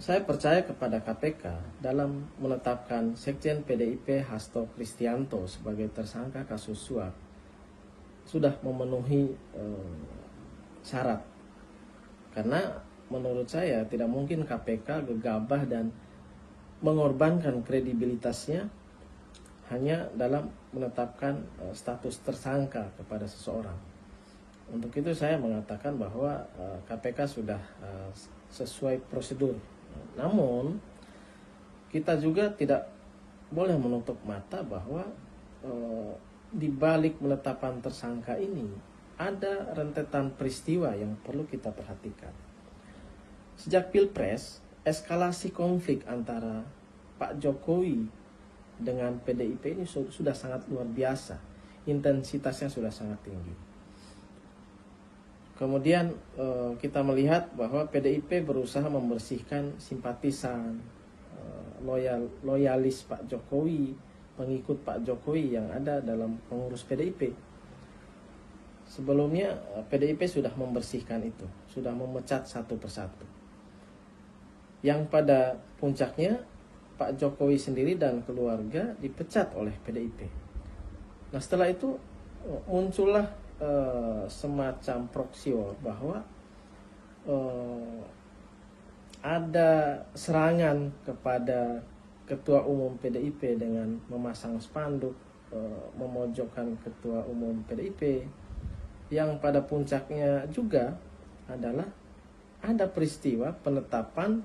Saya percaya kepada KPK dalam menetapkan Sekjen PDIP Hasto Kristianto sebagai tersangka kasus suap sudah memenuhi syarat. Karena menurut saya tidak mungkin KPK gegabah dan mengorbankan kredibilitasnya hanya dalam menetapkan status tersangka kepada seseorang. Untuk itu saya mengatakan bahwa KPK sudah sesuai prosedur. Namun kita juga tidak boleh menutup mata bahwa di balik penetapan tersangka ini ada rentetan peristiwa yang perlu kita perhatikan. Sejak Pilpres, eskalasi konflik antara Pak Jokowi dengan PDIP ini sudah sangat luar biasa. Intensitasnya sudah sangat tinggi. Kemudian kita melihat bahwa PDIP berusaha membersihkan simpatisan, loyalis Pak Jokowi, pengikut Pak Jokowi yang ada dalam pengurus PDIP. Sebelumnya PDIP sudah membersihkan itu, sudah memecat satu persatu. Yang pada puncaknya Pak Jokowi sendiri dan keluarga dipecat oleh PDIP. Nah setelah itu muncullah semacam proxy war bahwa ada serangan kepada ketua umum PDIP dengan memasang spanduk memojokkan ketua umum PDIP. Yang pada puncaknya juga adalah ada peristiwa penetapan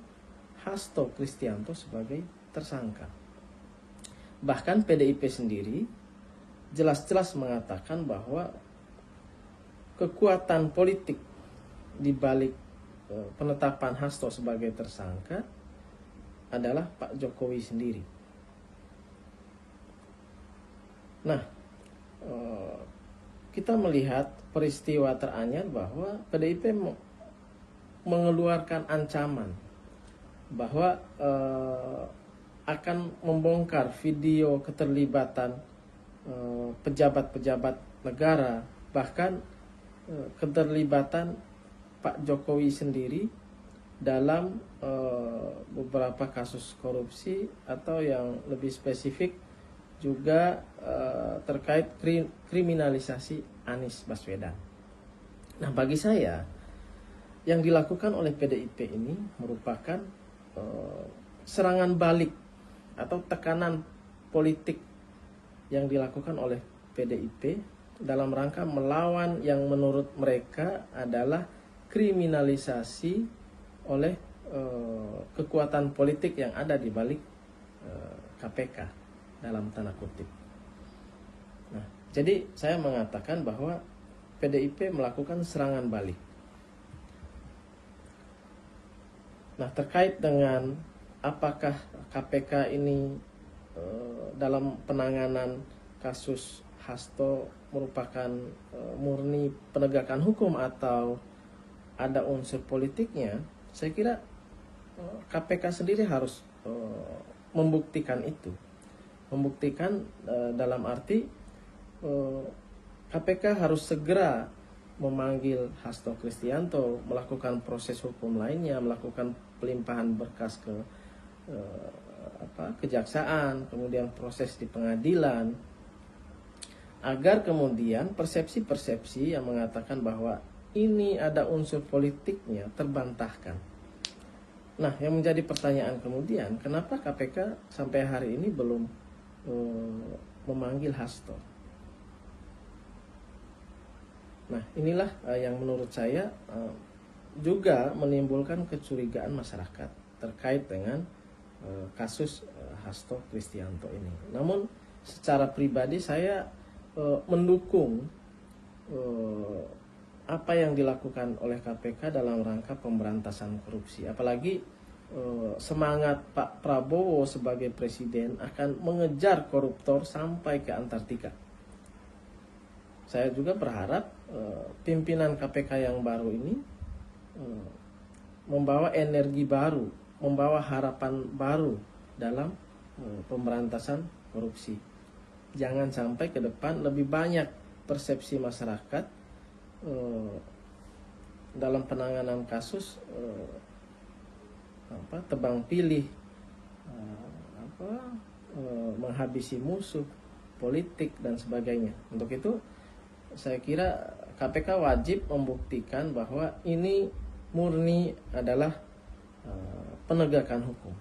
Hasto Kristianto sebagai tersangka. Bahkan PDIP sendiri jelas-jelas mengatakan bahwa kekuatan politik di balik penetapan Hasto sebagai tersangka adalah Pak Jokowi sendiri. Nah, kita melihat peristiwa teranyar bahwa PDIP mengeluarkan ancaman bahwa akan membongkar video keterlibatan pejabat-pejabat negara, bahkan keterlibatan Pak Jokowi sendiri dalam beberapa kasus korupsi, atau yang lebih spesifik juga terkait kriminalisasi Anies Baswedan. Nah bagi saya yang dilakukan oleh PDIP ini merupakan serangan balik atau tekanan politik yang dilakukan oleh PDIP dalam rangka melawan yang menurut mereka adalah kriminalisasi oleh kekuatan politik yang ada di balik KPK dalam tanda kutip. Nah, jadi saya mengatakan bahwa PDIP melakukan serangan balik. Nah, terkait dengan apakah KPK ini dalam penanganan kasus Hasto merupakan murni penegakan hukum atau ada unsur politiknya, saya kira KPK sendiri harus membuktikan itu. Membuktikan dalam arti KPK harus segera memanggil Hasto Kristianto, melakukan proses hukum lainnya, melakukan pelimpahan berkas ke kejaksaan, kemudian proses di pengadilan, agar kemudian persepsi-persepsi yang mengatakan bahwa ini ada unsur politiknya terbantahkan. Nah, yang menjadi pertanyaan kemudian, kenapa KPK sampai hari ini belum memanggil Hasto? Nah, inilah yang menurut saya juga menimbulkan kecurigaan masyarakat terkait dengan kasus Hasto Kristianto ini. Namun secara pribadi saya mendukung apa yang dilakukan oleh KPK dalam rangka pemberantasan korupsi. Apalagi semangat Pak Prabowo sebagai presiden akan mengejar koruptor sampai ke Antartika. Saya juga berharap pimpinan KPK yang baru ini membawa energi baru, membawa harapan baru dalam pemberantasan korupsi. Jangan sampai ke depan lebih banyak persepsi masyarakat dalam penanganan kasus tebang pilih, menghabisi musuh politik dan sebagainya. Untuk itu saya kira KPK wajib membuktikan bahwa ini murni adalah penegakan hukum.